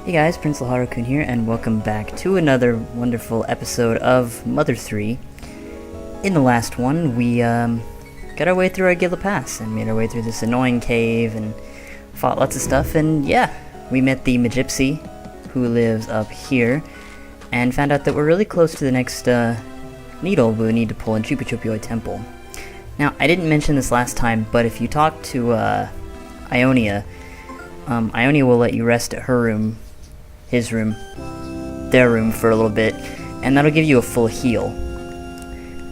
Hey guys, Princelaharlkun here, and welcome back to another wonderful episode of Mother 3. In the last one, we got our way through Argilla Pass, and made our way through this annoying cave, and fought lots of stuff, and yeah, we met the Magypsy, who lives up here, and found out that we're really close to the next needle we need to pull in Chupichupyoi Temple. Now, I didn't mention this last time, but if you talk to Ionia, Ionia will let you rest at her room, his room, their room for a little bit, and that'll give you a full heal.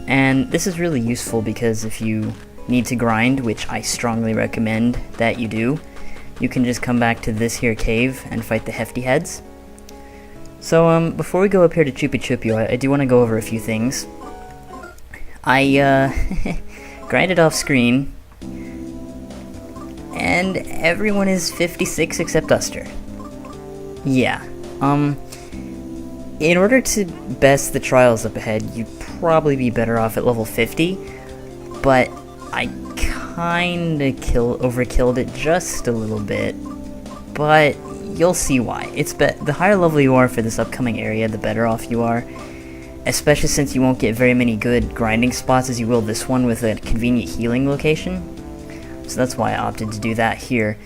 And this is really useful because if you need to grind, which I strongly recommend that you do, you can just come back to this here cave and fight the hefty heads. So before we go up here to Chupichupyoi, I do want to go over a few things. I grinded off screen, and everyone is 56 except Duster. Yeah, in order to best the trials up ahead, you'd probably be better off at level 50, but I kinda overkilled it just a little bit, but you'll see why. The higher level you are for this upcoming area, the better off you are, especially since you won't get very many good grinding spots as you will this one with a convenient healing location, so that's why I opted to do that here.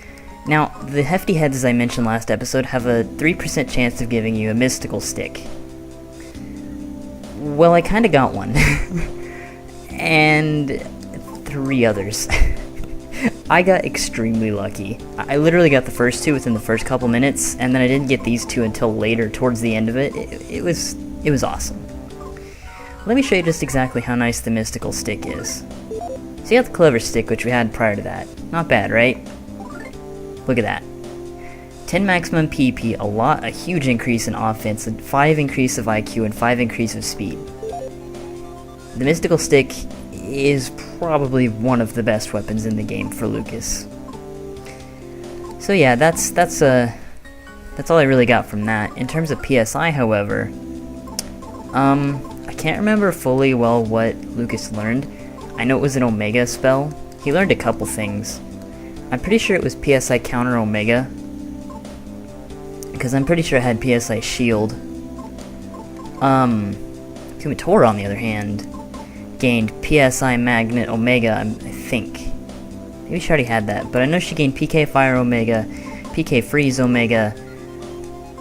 Now, the hefty heads, as I mentioned last episode, have a 3% chance of giving you a mystical stick. Well, I kinda got one. And 3 others. I got extremely lucky. I literally got the first 2 within the first couple minutes, and then I didn't get these 2 until later, towards the end of it. It was awesome. Let me show you just exactly how nice the mystical stick is. So you got the clever stick, which we had prior to that. Not bad, right? Look at that. 10 maximum PP, a huge increase in offense, and 5 increase of IQ, and 5 increase of speed. The mystical stick is probably one of the best weapons in the game for Lucas. So yeah, that's all I really got from that. In terms of PSI, however, I can't remember fully well what Lucas learned. I know it was an Omega spell. He learned a couple things. I'm pretty sure it was PSI Counter Omega, because I'm pretty sure it had PSI Shield. Kumatora, on the other hand, gained PSI Magnet Omega, I think. Maybe she already had that, but I know she gained PK Fire Omega, PK Freeze Omega,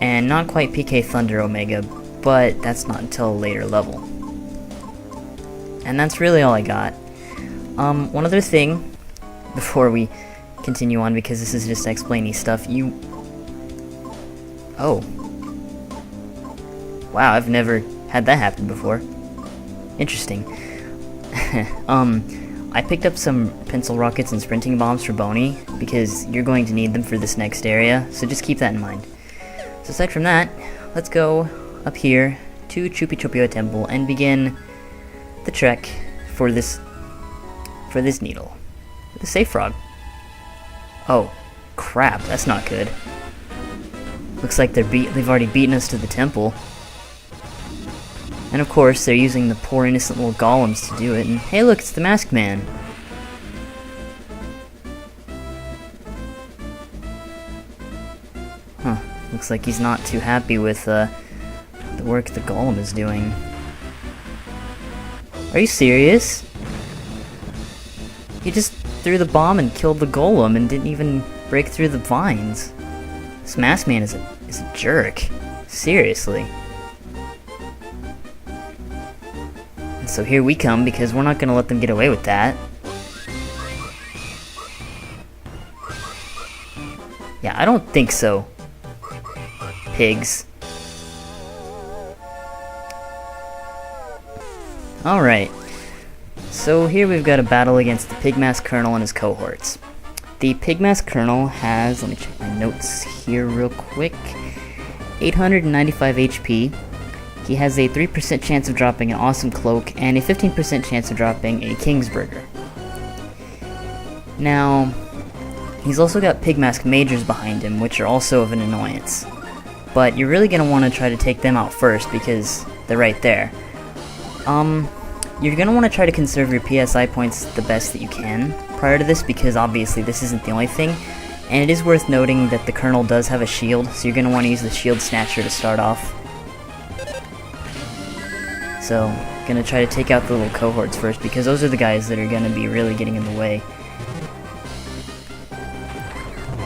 and not quite PK Thunder Omega, but that's not until a later level. And that's really all I got. One other thing, before we continue on, because this is just explaining stuff, Oh. Wow, I've never had that happen before. Interesting. I picked up some pencil rockets and sprinting bombs for Boney, because you're going to need them for this next area, so just keep that in mind. So aside from that, let's go up here to Chupichupyoi Temple and begin the trek for this needle. The safe frog. Oh, crap, that's not good. Looks like they've already beaten us to the temple. And of course, they're using the poor innocent little golems to do it, and hey look, it's the Masked Man! Huh, looks like he's not too happy with the work the golem is doing. Are you serious? He just threw the bomb and killed the golem and didn't even break through the vines. This Masked Man is a jerk. Seriously. And so here we come, because we're not gonna let them get away with that. Yeah, I don't think so. Pigs. Alright. So here we've got a battle against the Pigmask Colonel and his cohorts. The Pigmask Colonel has, let me check my notes here real quick, 895 HP. He has a 3% chance of dropping an Awesome Cloak and a 15% chance of dropping a Kingsburger. Now, he's also got Pigmask Majors behind him, which are also of an annoyance. But you're really going to want to try to take them out first, because they're right there. You're going to want to try to conserve your PSI points the best that you can prior to this, because obviously this isn't the only thing. And it is worth noting that the Colonel does have a shield, so you're going to want to use the Shield Snatcher to start off. So, gonna try to take out the little cohorts first, because those are the guys that are gonna be really getting in the way.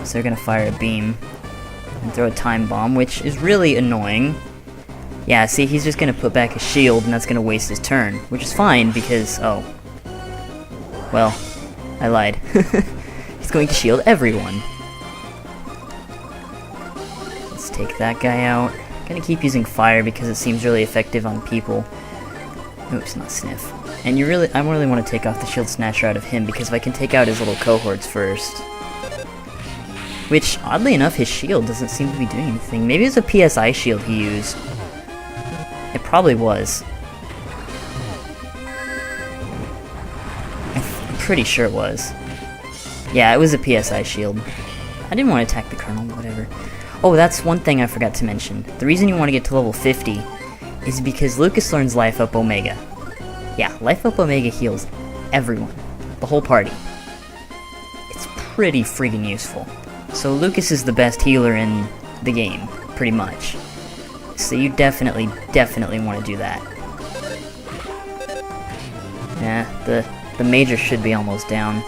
So they're gonna fire a beam and throw a time bomb, which is really annoying. Yeah, see, he's just gonna put back his shield, and that's gonna waste his turn, which is fine because, oh, well, I lied. He's going to shield everyone. Let's take that guy out. Gonna keep using fire because it seems really effective on people. Oops, not Sniff. And I really want to take off the Shield Snatcher out of him, because if I can take out his little cohorts first. Which, oddly enough, his shield doesn't seem to be doing anything. Maybe it was a PSI shield he used. It probably was. I'm pretty sure it was. Yeah, it was a PSI shield. I didn't want to attack the Colonel, whatever. Oh, that's one thing I forgot to mention. The reason you want to get to level 50 is because Lucas learns Life Up Omega. Yeah, Life Up Omega heals everyone. The whole party. It's pretty freaking useful. So Lucas is the best healer in the game, pretty much. So you definitely want to do that. Yeah, the Major should be almost down.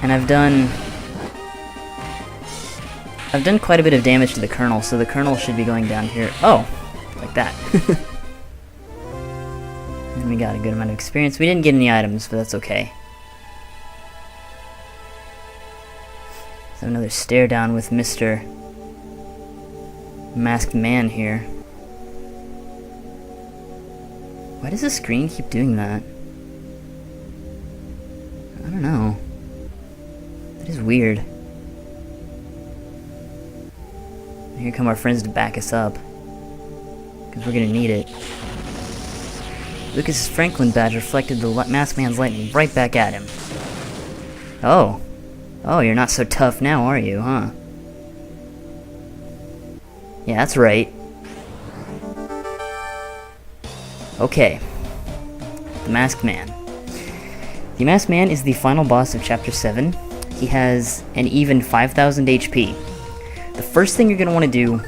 And I've done quite a bit of damage to the Colonel, so the Colonel should be going down here. Oh! Like that. And we got a good amount of experience. We didn't get any items, but that's okay. So another stare down with Mr. Masked Man here. Why does the screen keep doing that? I don't know. That is weird. Here come our friends to back us up, because we're gonna need it. Lucas's Franklin badge reflected the Masked Man's lightning right back at him. Oh. Oh, you're not so tough now, are you, huh? Yeah, that's right. Okay. The Masked Man. The Masked Man is the final boss of Chapter 7. He has an even 5,000 HP. The first thing you're going to want to do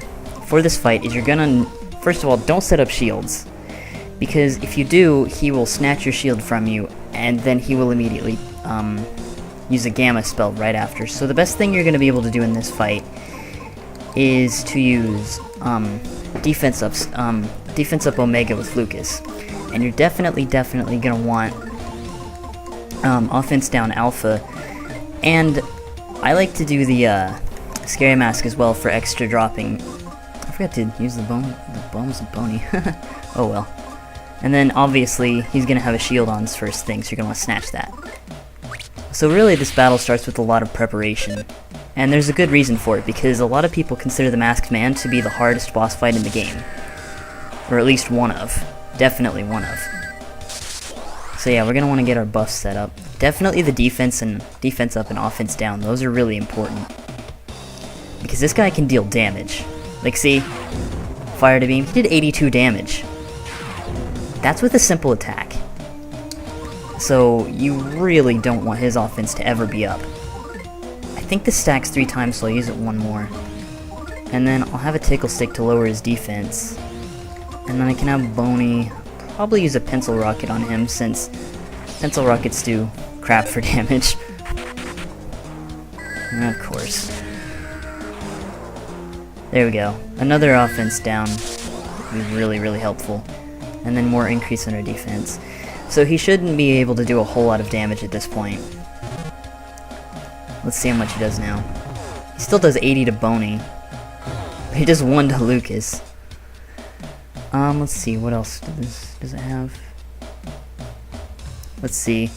for this fight is you're going to, first of all, don't set up shields. Because if you do, he will snatch your shield from you, and then he will immediately use a Gamma spell right after. So the best thing you're going to be able to do in this fight is to use Defense Up Omega with Lucas. And you're definitely going to want Offense Down Alpha. And I like to do the Scary Mask as well for extra dropping. I forgot to use the bones of Boney. Oh well. And then obviously he's gonna have a shield on his first thing, so you're gonna want to snatch that. So really this battle starts with a lot of preparation. And there's a good reason for it, because a lot of people consider the Masked Man to be the hardest boss fight in the game. Or at least one of. Definitely one of. So yeah, we're gonna want to get our buffs set up. Definitely the defense up and offense down. Those are really important. Because this guy can deal damage. Like, see? Fire to beam. He did 82 damage. That's with a simple attack. So, you really don't want his offense to ever be up. I think this stacks 3 times, so I'll use it one more. And then I'll have a Tickle Stick to lower his defense. And then I can have Boney probably use a Pencil Rocket on him, since Pencil Rockets do crap for damage. And of course. There we go. Another offense down. Be really helpful. And then more increase in our defense. So he shouldn't be able to do a whole lot of damage at this point. Let's see how much he does now. He still does 80 to Boney. But he does 1 to Lucas. Let's see, what else does it have? Let's see.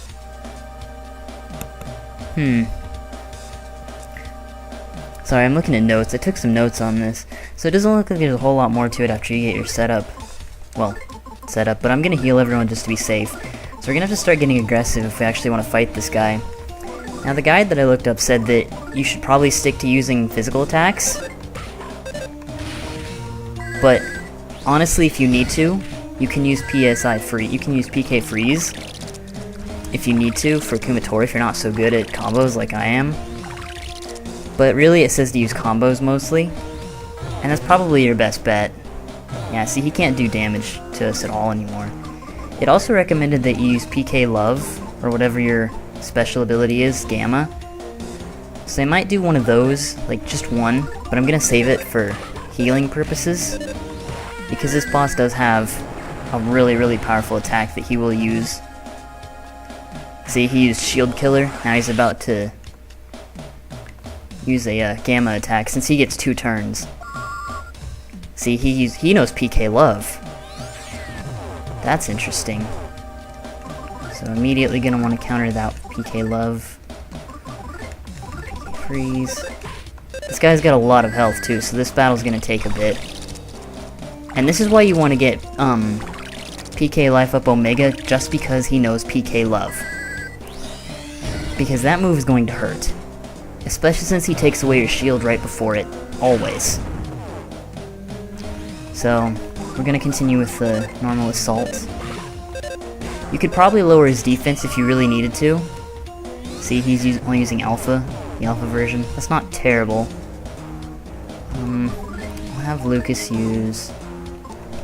Sorry, I'm looking at notes. I took some notes on this. So it doesn't look like there's a whole lot more to it after you get your setup. Well, setup, but I'm gonna heal everyone just to be safe. So we're gonna have to start getting aggressive if we actually want to fight this guy. Now the guide that I looked up said that you should probably stick to using physical attacks. But honestly, if you need to, you can use PK freeze if you need to for Kumatori if you're not so good at combos like I am. But really it says to use combos mostly, and that's probably your best bet. Yeah, see, he can't do damage to us at all anymore. It also recommended that you use PK Love, or whatever your special ability is, Gamma. So I might do one of those, like just one, but I'm gonna save it for healing purposes, because this boss does have a really powerful attack that he will use. See, he used Shield Killer, now he's about to use a Gamma attack, since he gets 2 turns. See, he knows PK Love. That's interesting. So immediately gonna want to counter that PK Love. PK Freeze. This guy's got a lot of health too, so this battle's gonna take a bit. And this is why you want to get PK Life Up Omega, just because he knows PK Love. Because that move is going to hurt. Especially since he takes away your shield right before it, always. So, we're gonna continue with the normal assault. You could probably lower his defense if you really needed to. See, he's only using Alpha, the Alpha version. That's not terrible. We'll have Lucas use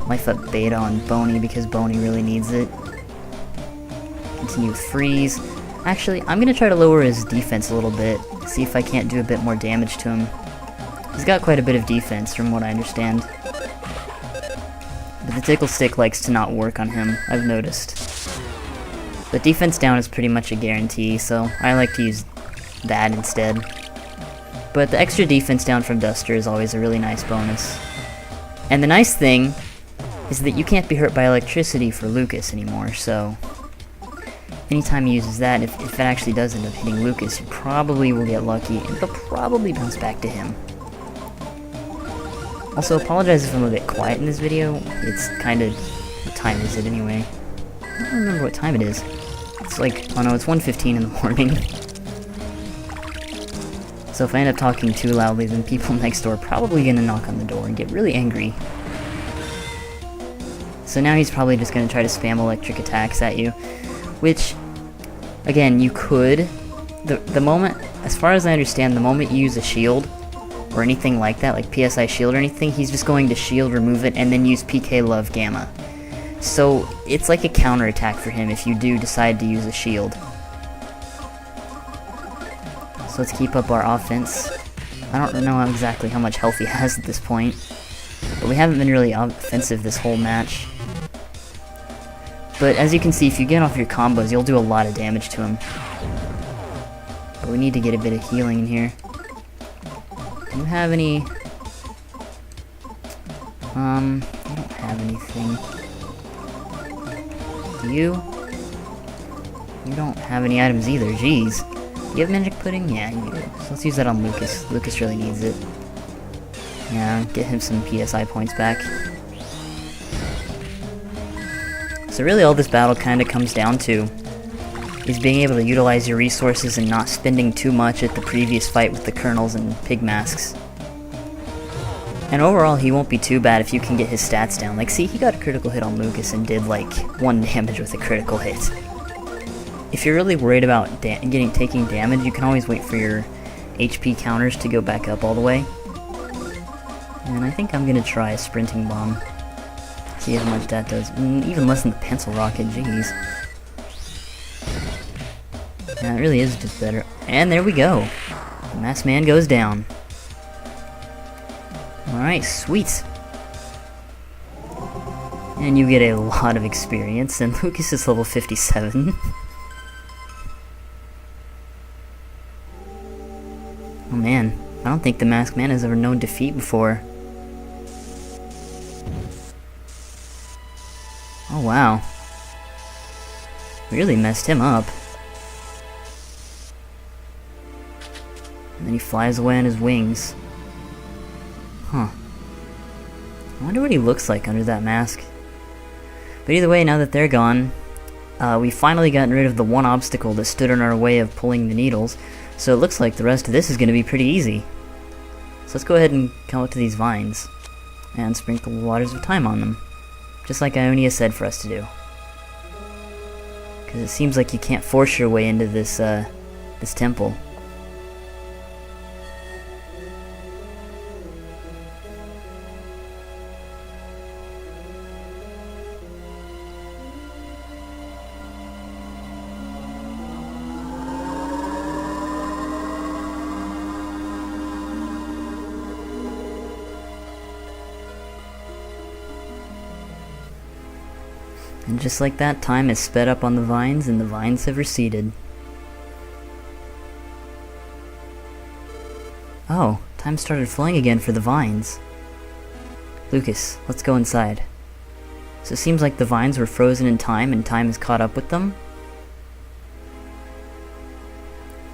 Life Up Beta on Boney, because Boney really needs it. Continue with Freeze. Actually, I'm gonna try to lower his defense a little bit, see if I can't do a bit more damage to him. He's got quite a bit of defense, from what I understand. But the Tickle Stick likes to not work on him, I've noticed. But defense down is pretty much a guarantee, so I like to use that instead. But the extra defense down from Duster is always a really nice bonus. And the nice thing is that you can't be hurt by electricity for Lucas anymore, so anytime he uses that, if it actually does end up hitting Lucas, you probably will get lucky, and it'll probably bounce back to him. Also, apologize if I'm a bit quiet in this video. It's kinda... what time is it anyway? I don't remember what time it is. It's like... oh no, it's 1:15 in the morning. So if I end up talking too loudly, then people next door are probably gonna knock on the door and get really angry. So now he's probably just gonna try to spam electric attacks at you. Which, again, you could. The moment... as far as I understand, the moment you use a shield, or anything like that, like PSI shield or anything, he's just going to shield, remove it, and then use PK Love Gamma. So it's like a counter attack for him if you do decide to use a shield. So let's keep up our offense. I don't know exactly how much health he has at this point, but we haven't been really offensive this whole match. But as you can see, if you get off your combos, you'll do a lot of damage to him. But we need to get a bit of healing in here. Do you have any... I don't have anything. Do you? You don't have any items either, jeez. Do you have magic pudding? Yeah, you do. So let's use that on Lucas. Lucas really needs it. Yeah, get him some PSI points back. So really all this battle kinda comes down to is being able to utilize your resources and not spending too much at the previous fight with the Colonels and Pig Masks. And overall, he won't be too bad if you can get his stats down. Like, see, he got a critical hit on Lucas and did, like, 1 damage with a critical hit. If you're really worried about taking damage, you can always wait for your HP counters to go back up all the way. And I think I'm gonna try a Sprinting Bomb. See how much that does. Even less than the Pencil Rocket, jeez. Yeah, it really is just better. And there we go. The Masked Man goes down. Alright, sweet. And you get a lot of experience, and Lucas is level 57. Oh man, I don't think the Masked Man has ever known defeat before. Oh wow. Really messed him up. And then he flies away on his wings. Huh. I wonder what he looks like under that mask. But either way, now that they're gone, we've finally gotten rid of the one obstacle that stood in our way of pulling the needles, so it looks like the rest of this is going to be pretty easy. So let's go ahead and come up to these vines, and sprinkle waters of time on them, just like Ionia said for us to do. Because it seems like you can't force your way into this, this temple. And just like that, time has sped up on the vines, and the vines have receded. Oh, time started flowing again for the vines. Lucas, let's go inside. So it seems like the vines were frozen in time, and time has caught up with them?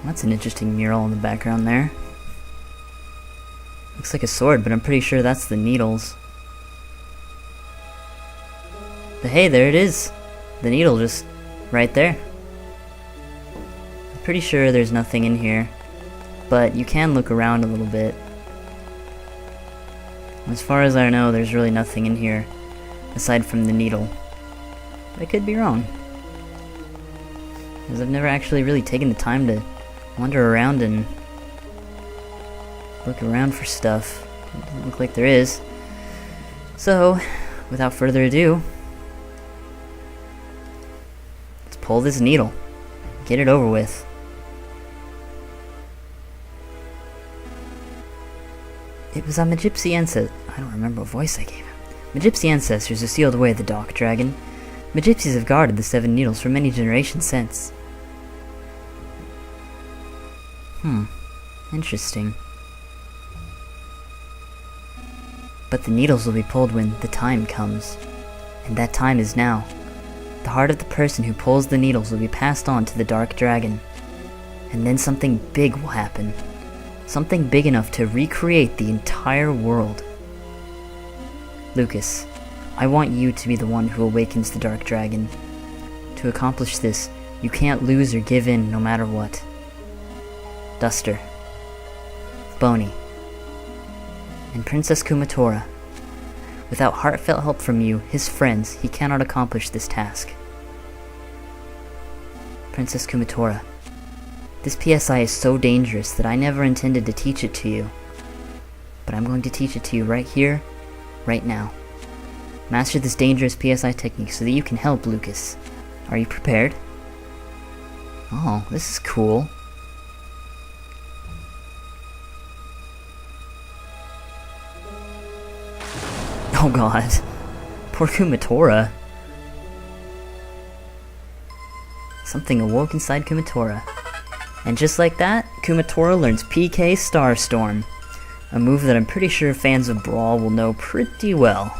That's an interesting mural in the background there. Looks like a sword, but I'm pretty sure that's the needles. But hey, there it is! The needle just right there. I'm pretty sure there's nothing in here, but you can look around a little bit. As far as I know, there's really nothing in here aside from the needle. But I could be wrong, because I've never actually really taken the time to wander around and look around for stuff. It doesn't look like there is. So, without further ado, let's pull this needle. Get it over with. It was on my gypsy ancestors. I don't remember what voice I gave him. My gypsy ancestors who sealed away the dark dragon. My gypsies have guarded the 7 needles for many generations since. Interesting. But the needles will be pulled when the time comes. And that time is now. The heart of the person who pulls the needles will be passed on to the dark dragon. And then something big will happen. Something big enough to recreate the entire world. Lucas, I want you to be the one who awakens the dark dragon. To accomplish this, you can't lose or give in no matter what. Duster, Boney, and Princess Kumatora. Without heartfelt help from you, his friends, he cannot accomplish this task. Princess Kumatora, this PSI is so dangerous that I never intended to teach it to you. But I'm going to teach it to you right here, right now. Master this dangerous PSI technique so that you can help Lucas. Are you prepared? Oh, this is cool. Oh god. Poor Kumatora. Something awoke inside Kumatora. And just like that, Kumatora learns PK Starstorm. A move that I'm pretty sure fans of Brawl will know pretty well.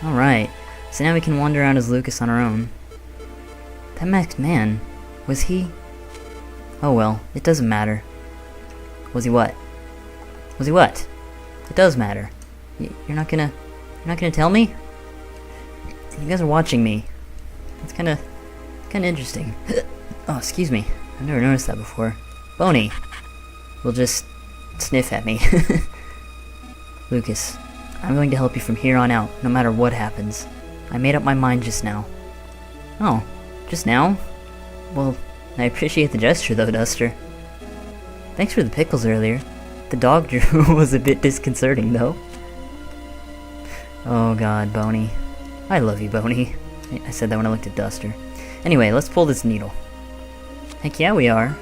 Alright, so now we can wander around as Lucas on our own. That masked man, was he? Oh well, it doesn't matter. Was he what? Was he what? It does matter. You're not gonna tell me? You guys are watching me. It's kinda interesting. Oh, excuse me. I've never noticed that before. Boney will just sniff at me. Lucas, I'm going to help you from here on out, no matter what happens. I made up my mind just now. Oh, just now? Well, I appreciate the gesture though, Duster. Thanks for the pickles earlier. The dog drew was a bit disconcerting though. Oh god, Boney. I love you, Boney. I said that when I looked at Duster. Anyway, let's pull this needle. Heck yeah, we are.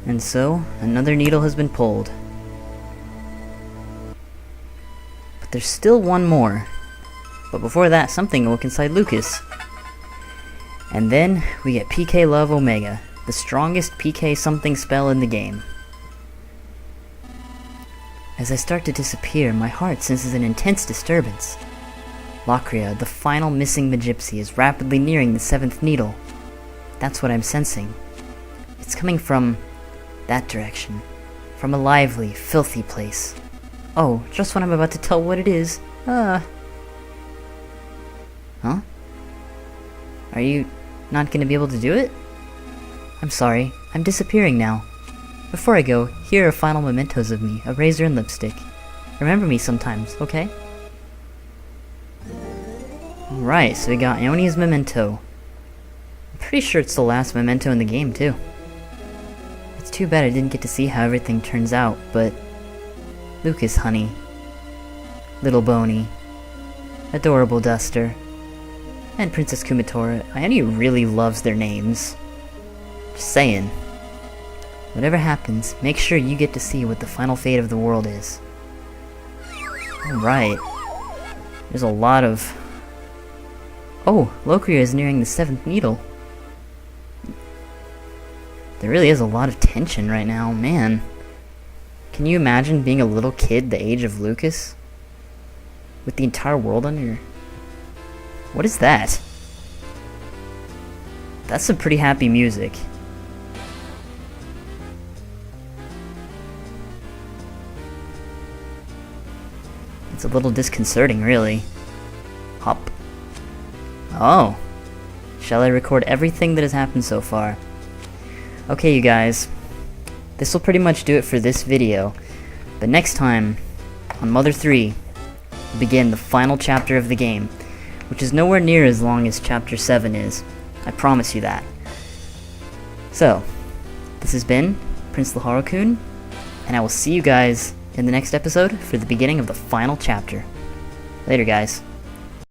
And so, another needle has been pulled. But there's still one more. But before that, something awoke inside Lucas. And then, we get PK Love Omega, the strongest PK something spell in the game. As I start to disappear, my heart senses an intense disturbance. Locria, the final missing Magypsy, is rapidly nearing the 7th needle. That's what I'm sensing. It's coming from that direction. From a lively, filthy place. Oh, just when I'm about to tell what it is. Huh? Are you not gonna be able to do it? I'm sorry, I'm disappearing now. Before I go, here are final mementos of me, a razor and lipstick. Remember me sometimes, okay? Alright, so we got Ionia's memento. I'm pretty sure it's the last memento in the game, too. It's too bad I didn't get to see how everything turns out, but... Lucas, honey. Little Boney. Adorable Duster. And Princess Kumatora. Ionia really loves their names. Just saying. Whatever happens, make sure you get to see what the final fate of the world is. Alright. There's a lot of... Oh, Lokria is nearing the 7th needle. There really is a lot of tension right now, man. Can you imagine being a little kid the age of Lucas? With the entire world under your... What is that? That's some pretty happy music. It's a little disconcerting, really. Hop. Oh. Shall I record everything that has happened so far? Okay, you guys. This will pretty much do it for this video. But next time, on Mother 3, we'll begin the final chapter of the game, which is nowhere near as long as Chapter 7 is. I promise you that. So, this has been Princelaharlkun, and I will see you guys in the next episode for the beginning of the final chapter. Later, guys.